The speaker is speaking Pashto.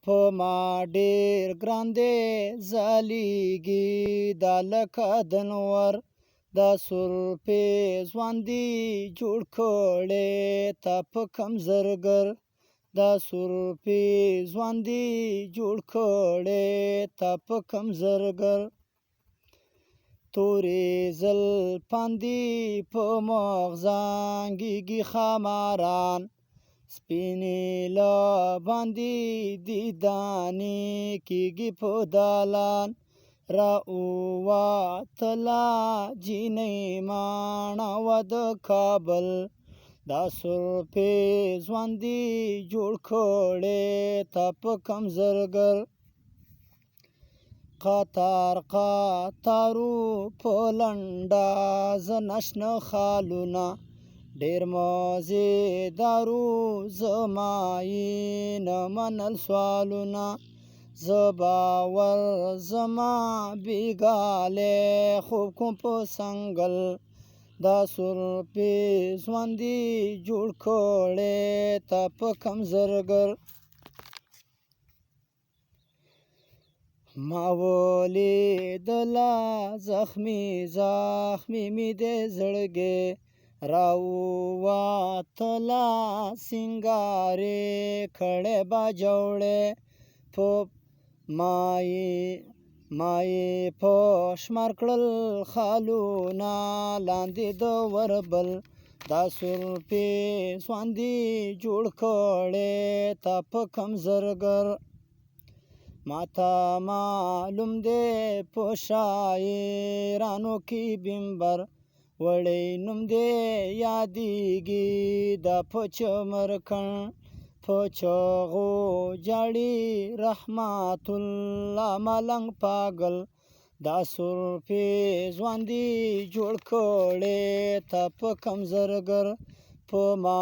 په ما ډېر ګران دی ځلیږي دا لکه د نور دا سرپې ځوان دی جوړ کړی تا په کم زرګر دا سرپې ځوان دی جوړ کړی تا په کم زرګر تورې زلفان دي په مغزانګېږي خماران سپینې لبان دي دیدانې کېږي په دالان را ووتله جینۍ ماڼه وه د کابل دا سرپې ځوان دي جوړ کړی تا په کم زرګر قطار قطارو په لنډه زنه شنه خالونه ډېر مزېدارو زما یې نه منل سوالونه زه به ورځمه بېګالی خوب کوم په څنګل دا سرپې ځوان دي جوړ کړی تا په کم زرګر ما ولیدله زخمي زخمي مې د زړګی را ووتله سینګارې کړی به جوړې په ما یې په شمار کړل خالونه لاندې د وربل دا سرپې ځوان دي جوړ کړی تا په کم زرګر ماته معلوم دی په شاعرانو کې بمبر وړی نوم دی یادیږي دا په چمرکن په چغو جاړي رحمت الله ملنګ پاگل دا سرپې ځوان دي جوړ کړی تا په کم زرګر په ما